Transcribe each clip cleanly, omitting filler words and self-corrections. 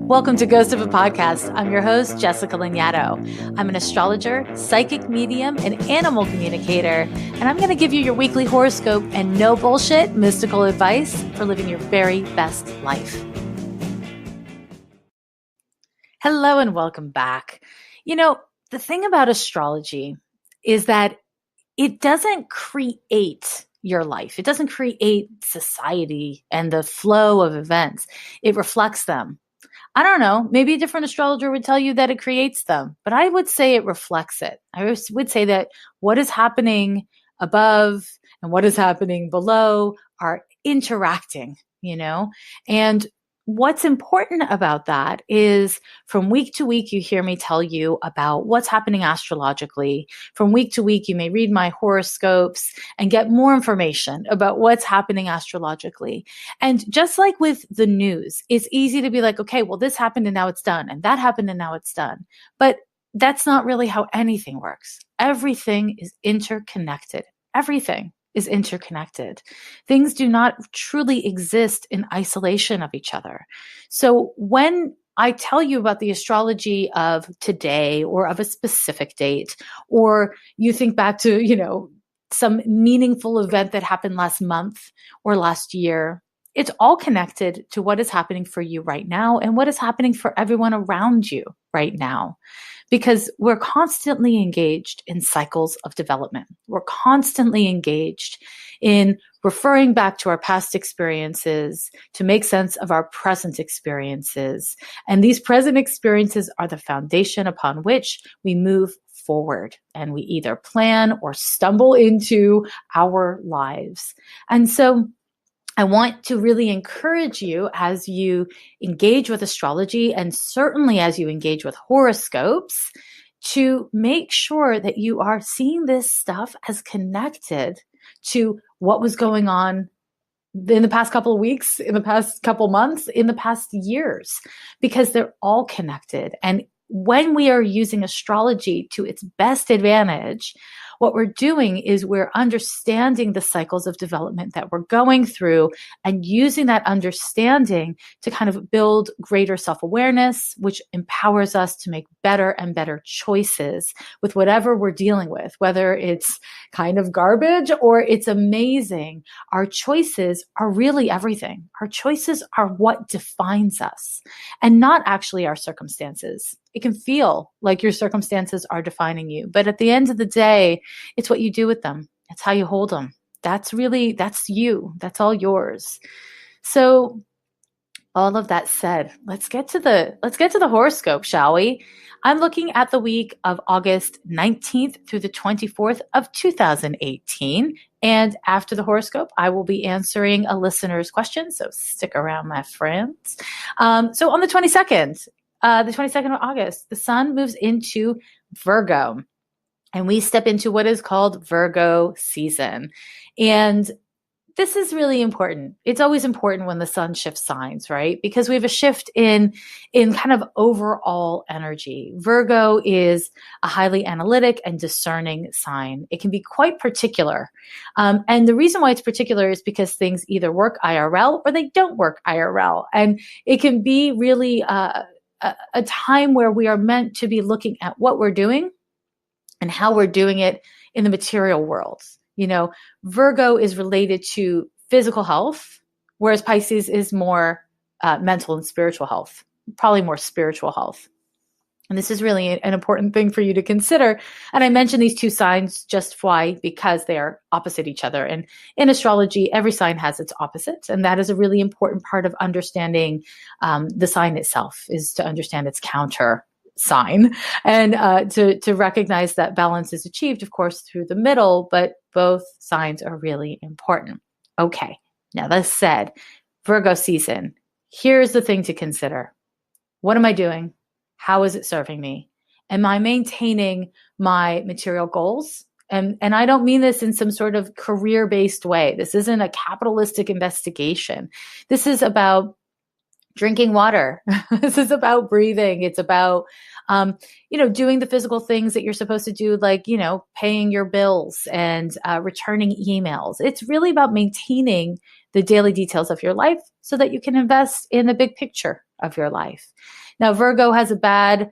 Welcome to Ghost of a Podcast. I'm your host, Jessica Lanyadoo. I'm an astrologer, psychic medium, and animal communicator, and I'm going to give you your weekly horoscope and no bullshit mystical advice for living your very best life. Hello and welcome back. You know, the thing about astrology is that it doesn't create your life. It doesn't create society and the flow of events. It reflects them. I don't know, maybe a different astrologer would tell you that it creates them, but I would say it reflects it. I would say that what is happening above and what is happening below are interacting, and what's important about that is from week to week, you hear me tell you about what's happening astrologically. From week to week, you may read my horoscopes and get more information about what's happening astrologically. And just like with the news, it's easy to be like, okay, well, this happened and now it's done, and that happened and now it's done. But that's not really how anything works. Everything is interconnected. Everything is interconnected. Things do not truly exist in isolation of each other. So when I tell you about the astrology of today or of a specific date, or you think back to, some meaningful event that happened last month or last year, it's all connected to what is happening for you right now and what is happening for everyone around you right now. Because we're constantly engaged in cycles of development. We're constantly engaged in referring back to our past experiences to make sense of our present experiences. And these present experiences are the foundation upon which we move forward, and we either plan or stumble into our lives. And so I want to really encourage you as you engage with astrology, and certainly as you engage with horoscopes, to make sure that you are seeing this stuff as connected to what was going on in the past couple of weeks, in the past couple months, in the past years, because they're all connected. And when we are using astrology to its best advantage, what we're doing is we're understanding the cycles of development that we're going through and using that understanding to kind of build greater self-awareness, which empowers us to make better and better choices with whatever we're dealing with, whether it's kind of garbage or it's amazing. Our choices are really everything. Our choices are what defines us and not actually our circumstances. It can feel like your circumstances are defining you, but at the end of the day, it's what you do with them. It's how you hold them. That's you. That's all yours. So all of that said, let's get to the horoscope, shall we? I'm looking at the week of August 19th through the 24th of 2018. And after the horoscope, I will be answering a listener's question. So stick around, my friends. So on the 22nd of August, the sun moves into Virgo, and we step into what is called Virgo season. And this is really important. It's always important when the sun shifts signs, right? Because we have a shift in kind of overall energy. Virgo is a highly analytic and discerning sign. It can be quite particular. And the reason why it's particular is because things either work IRL or they don't work IRL. And it can be really a time where we are meant to be looking at what we're doing and how we're doing it in the material world. Virgo is related to physical health, whereas Pisces is more mental and spiritual health, probably more spiritual health. And this is really an important thing for you to consider. And I mention these two signs just why, because they are opposite each other. And in astrology, every sign has its opposite. And that is a really important part of understanding the sign itself, is to understand its counter sign and to recognize that balance is achieved, of course, through the middle, but both signs are really important. Okay, now that said, Virgo season, here's the thing to consider. What am I doing? How is it serving me? Am I maintaining my material goals? And I don't mean this in some sort of career-based way. This isn't a capitalistic investigation. This is about drinking water. This is about breathing. It's about, doing the physical things that you're supposed to do, like, paying your bills and returning emails. It's really about maintaining the daily details of your life so that you can invest in the big picture of your life. Now, Virgo has a bad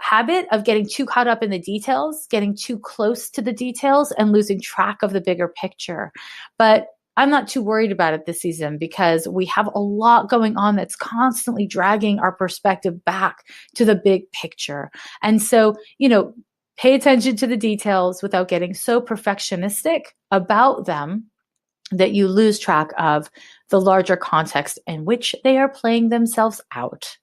habit of getting too caught up in the details, getting too close to the details, and losing track of the bigger picture. But I'm not too worried about it this season because we have a lot going on that's constantly dragging our perspective back to the big picture. And so, pay attention to the details without getting so perfectionistic about them that you lose track of the larger context in which they are playing themselves out.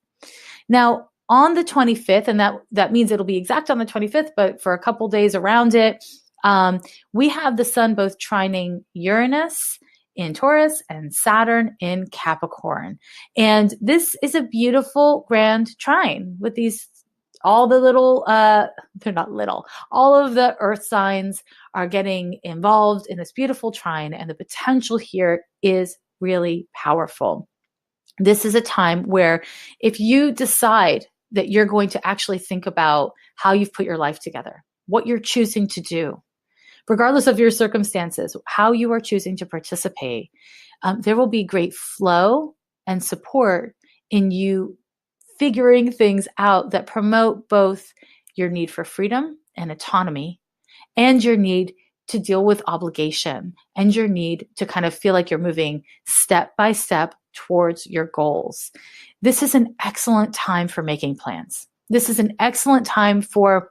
Now, on the 25th, and that means it'll be exact on the 25th, but for a couple days around it, we have the sun both trining Uranus in Taurus and Saturn in Capricorn. And this is a beautiful grand trine with all the little, they're not little, all of the earth signs are getting involved in this beautiful trine, and the potential here is really powerful. This is a time where if you decide that you're going to actually think about how you've put your life together, what you're choosing to do, regardless of your circumstances, how you are choosing to participate, there will be great flow and support in you figuring things out that promote both your need for freedom and autonomy and your need to deal with obligation and your need to kind of feel like you're moving step by step towards your goals. This is an excellent time for making plans. This is an excellent time for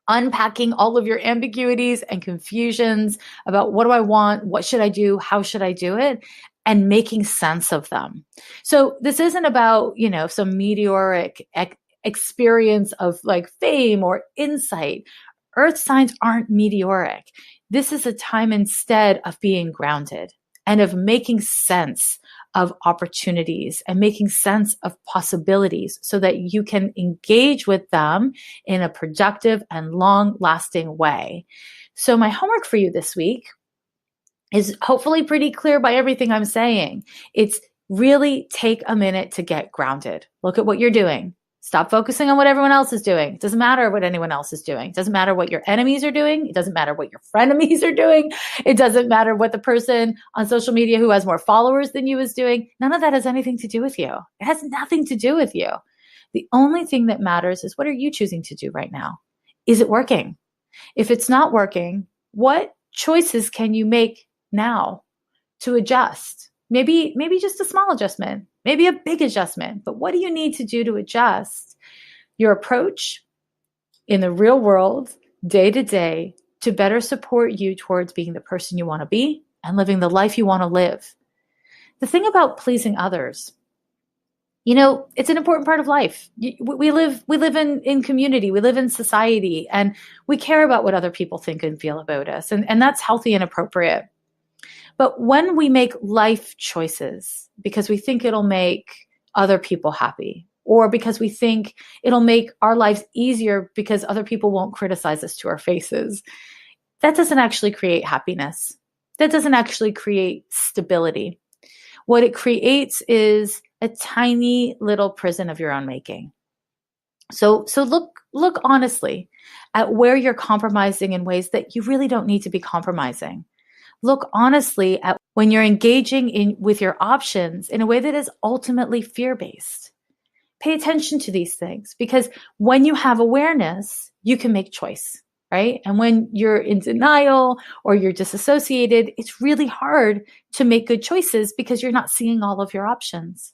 unpacking all of your ambiguities and confusions about what do I want, what should I do, how should I do it, and making sense of them. So this isn't about, some meteoric experience of like fame or insight. Earth signs aren't meteoric. This is a time instead of being grounded and of making sense of opportunities and making sense of possibilities so that you can engage with them in a productive and long-lasting way. So my homework for you this week is hopefully pretty clear by everything I'm saying. It's really take a minute to get grounded. Look at what you're doing. Stop focusing on what everyone else is doing. It doesn't matter what anyone else is doing. It doesn't matter what your enemies are doing. It doesn't matter what your frenemies are doing. It doesn't matter what the person on social media who has more followers than you is doing. None of that has anything to do with you. It has nothing to do with you. The only thing that matters is what are you choosing to do right now? Is it working? If it's not working, what choices can you make now to adjust? Maybe just a small adjustment, maybe a big adjustment, but what do you need to do to adjust your approach in the real world, day to day, to better support you towards being the person you want to be and living the life you want to live? The thing about pleasing others, it's an important part of life. We live in community, we live in society, and we care about what other people think and feel about us. And that's healthy and appropriate. But when we make life choices because we think it'll make other people happy, or because we think it'll make our lives easier because other people won't criticize us to our faces, that doesn't actually create happiness. That doesn't actually create stability. What it creates is a tiny little prison of your own making. So look honestly at where you're compromising in ways that you really don't need to be compromising. Look honestly at when you're engaging with your options in a way that is ultimately fear-based. Pay attention to these things because when you have awareness, you can make choice, right? And when you're in denial or you're disassociated, it's really hard to make good choices because you're not seeing all of your options.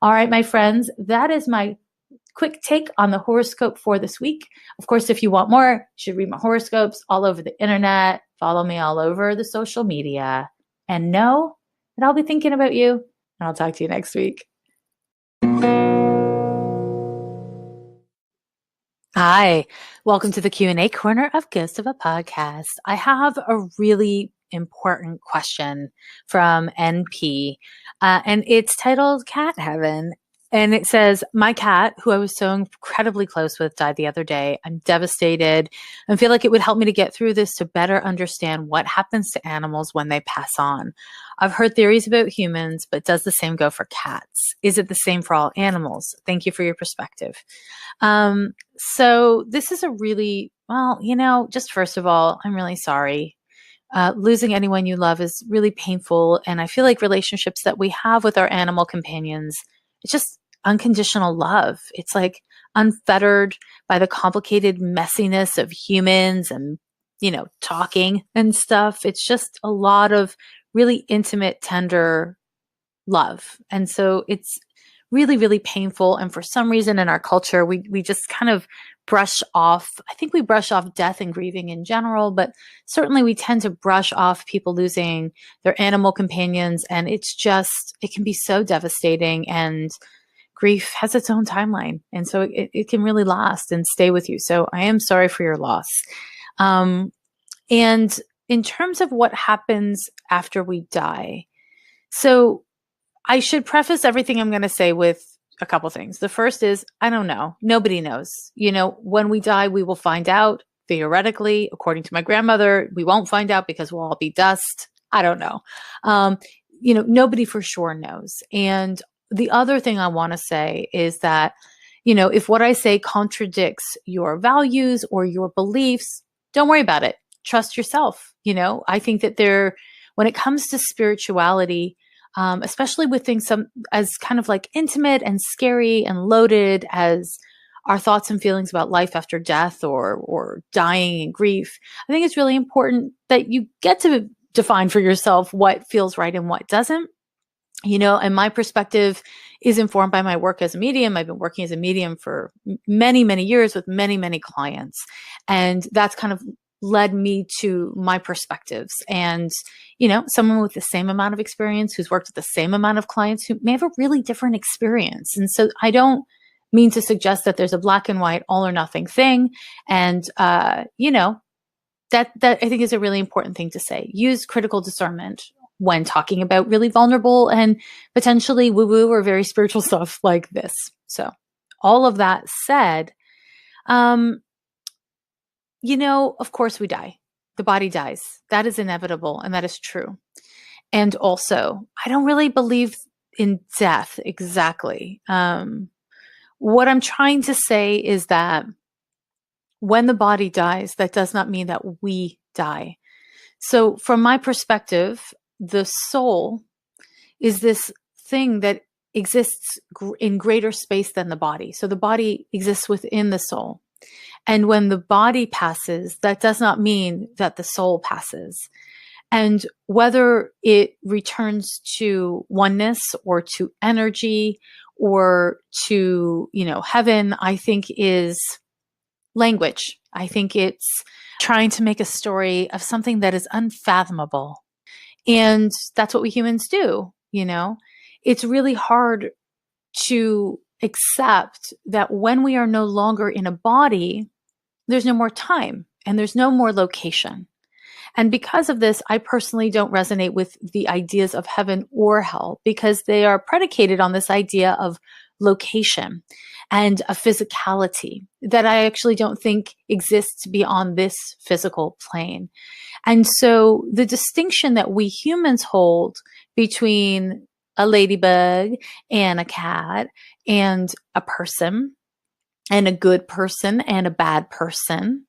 All right, my friends, that is my quick take on the horoscope for this week. Of course, if you want more, you should read my horoscopes all over the internet, follow me all over the social media, and know that I'll be thinking about you, and I'll talk to you next week. Hi, welcome to the Q&A corner of Ghost of a Podcast. I have a really important question from NP, and it's titled Cat Heaven. And it says, my cat, who I was so incredibly close with, died the other day. I'm devastated and feel like it would help me to get through this to better understand what happens to animals when they pass on. I've heard theories about humans, but does the same go for cats? Is it the same for all animals? Thank you for your perspective. So this is a really, just first of all, I'm really sorry. Losing anyone you love is really painful. And I feel like relationships that we have with our animal companions, unconditional love. It's like unfettered by the complicated messiness of humans and, talking and stuff. It's just a lot of really intimate, tender love. And so it's really, really painful. And for some reason in our culture, we just kind of brush off, I think we brush off death and grieving in general, but certainly we tend to brush off people losing their animal companions. And it can be so devastating, and grief has its own timeline. And so it can really last and stay with you. So I am sorry for your loss. And in terms of what happens after we die, so I should preface everything I'm going to say with a couple things. The first is, I don't know. Nobody knows. When we die, we will find out. Theoretically, according to my grandmother, we won't find out because we'll all be dust. I don't know. Nobody for sure knows. And the other thing I want to say is that, if what I say contradicts your values or your beliefs, don't worry about it. Trust yourself. I think that when it comes to spirituality, especially with things as kind of like intimate and scary and loaded as our thoughts and feelings about life after death or dying and grief, I think it's really important that you get to define for yourself what feels right and what doesn't. And my perspective is informed by my work as a medium. I've been working as a medium for many, many years with many, many clients. And that's kind of led me to my perspectives. And, someone with the same amount of experience who's worked with the same amount of clients who may have a really different experience. And so I don't mean to suggest that there's a black and white all or nothing thing. And, that I think is a really important thing to say. Use critical discernment when talking about really vulnerable and potentially woo-woo or very spiritual stuff like this. So all of that said, of course we die. The body dies. That is inevitable, and that is true. And also, I don't really believe in death exactly. What I'm trying to say is that when the body dies, that does not mean that we die. So from my perspective, the soul is this thing that exists in greater space than the body. So the body exists within the soul. And when the body passes, that does not mean that the soul passes. And whether it returns to oneness or to energy or to, heaven, I think is language. I think it's trying to make a story of something that is unfathomable. And that's what we humans do. It's really hard to accept that when we are no longer in a body, there's no more time and there's no more location. And because of this, I personally don't resonate with the ideas of heaven or hell because they are predicated on this idea of location and a physicality that I actually don't think exists beyond this physical plane. And so the distinction that we humans hold between a ladybug and a cat and a person and a good person and a bad person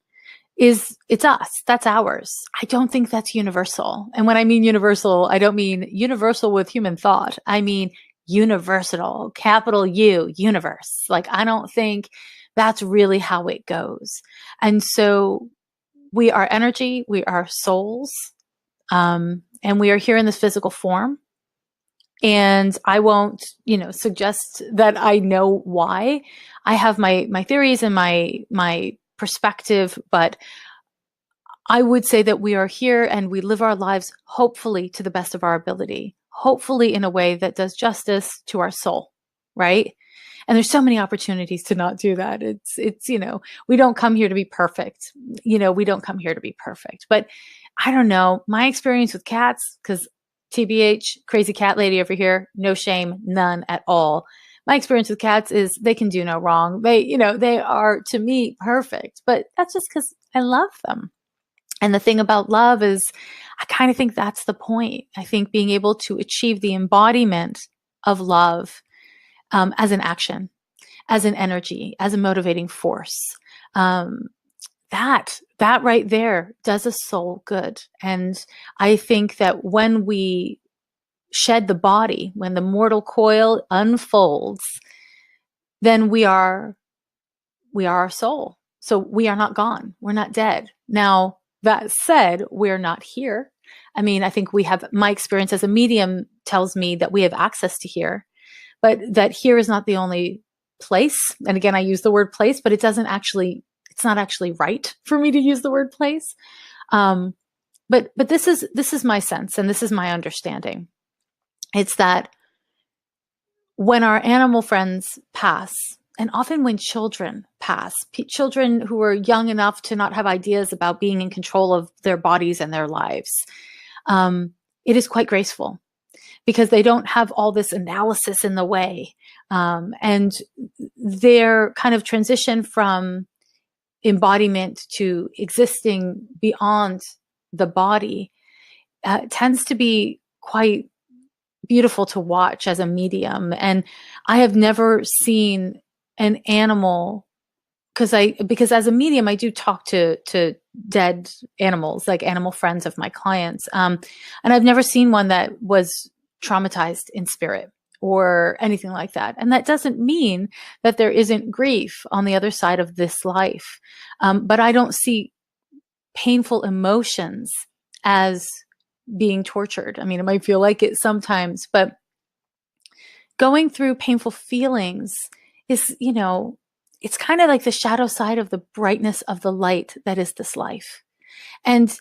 it's us. That's ours. I don't think that's universal. And when I mean universal, I don't mean universal with human thought. I mean universal, capital U, universe. Like, I don't think that's really how it goes. And so we are energy, we are souls, and we are here in this physical form. And I won't, suggest that I know why. I have my theories and my perspective, but I would say that we are here and we live our lives hopefully to the best of our ability, hopefully in a way that does justice to our soul, right? And there's so many opportunities to not do that. It's we don't come here to be perfect. We don't come here to be perfect. But I don't know, my experience with cats, because TBH, crazy cat lady over here, no shame, none at all. My experience with cats is they can do no wrong. They are, to me, perfect. But that's just because I love them. And the thing about love is I kind of think that's the point. I think being able to achieve the embodiment of love as an action, as an energy, as a motivating force, that right there does a soul good. And I think that when we shed the body, when the mortal coil unfolds, then we are our soul. So we are not gone. We're not dead. Now, that said, we're not here. I mean, I think my experience as a medium tells me that we have access to here, but that here is not the only place. And again, I use the word place, but it's not actually right for me to use the word place. But this is my sense, and this is my understanding. It's that when our animal friends pass, and often when children pass, children who are young enough to not have ideas about being in control of their bodies and their lives, it is quite graceful because they don't have all this analysis in the way. And their kind of transition from embodiment to existing beyond the body tends to be quite beautiful to watch as a medium. And I have never seen an animal, because as a medium, I do talk to dead animals, like animal friends of my clients. And I've never seen one that was traumatized in spirit or anything like that. And that doesn't mean that there isn't grief on the other side of this life. But I don't see painful emotions as being tortured. I mean, it might feel like it sometimes, but going through painful feelings is, it's kind of like the shadow side of the brightness of the light that is this life. And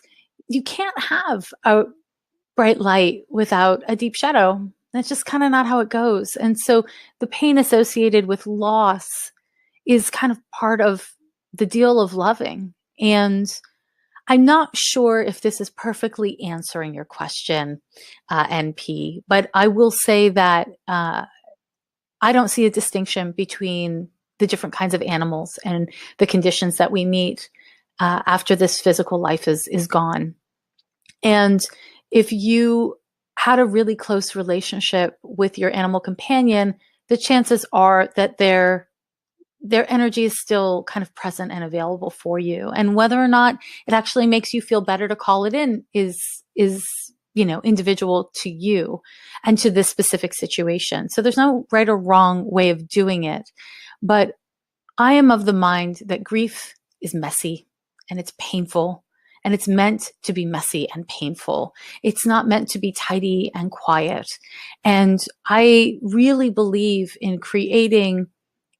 you can't have a bright light without a deep shadow. That's just kind of not how it goes. And so the pain associated with loss is kind of part of the deal of loving. And I'm not sure if this is perfectly answering your question, NP, but I will say that I don't see a distinction between the different kinds of animals and the conditions that we meet after this physical life is gone. And if you had a really close relationship with your animal companion, the chances are that their energy is still kind of present and available for you. And whether or not it actually makes you feel better to call it in is individual to you and to this specific situation. So there's no right or wrong way of doing it. But I am of the mind that grief is messy and it's painful, and it's meant to be messy and painful. It's not meant to be tidy and quiet. And I really believe in creating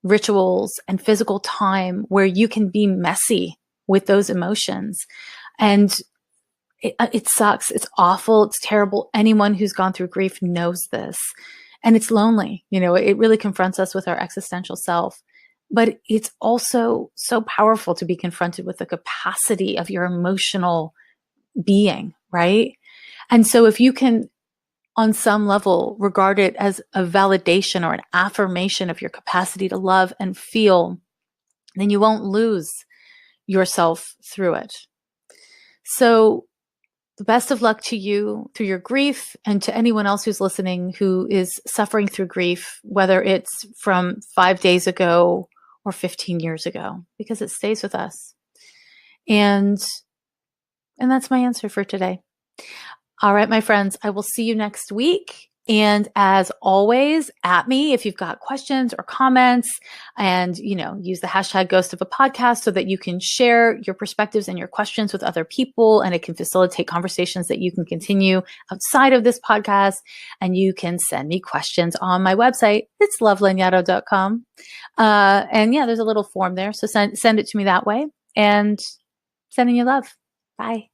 rituals and physical time where you can be messy with those emotions. And it sucks. It's awful. It's terrible. Anyone who's gone through grief knows this. And it's lonely. It really confronts us with our existential self. But it's also so powerful to be confronted with the capacity of your emotional being, right? And so if you can, on some level, regard it as a validation or an affirmation of your capacity to love and feel, then you won't lose yourself through it. So the best of luck to you through your grief, and to anyone else who's listening who is suffering through grief, whether it's from 5 days ago or 15 years ago, because it stays with us. And that's my answer for today. All right, my friends, I will see you next week. And as always, at me if you've got questions or comments, and, use the hashtag Ghost of a Podcast so that you can share your perspectives and your questions with other people, and it can facilitate conversations that you can continue outside of this podcast. And you can send me questions on my website. It's lovelanyadoo.com. And yeah, there's a little form there. So send it to me that way, and sending you love. Bye.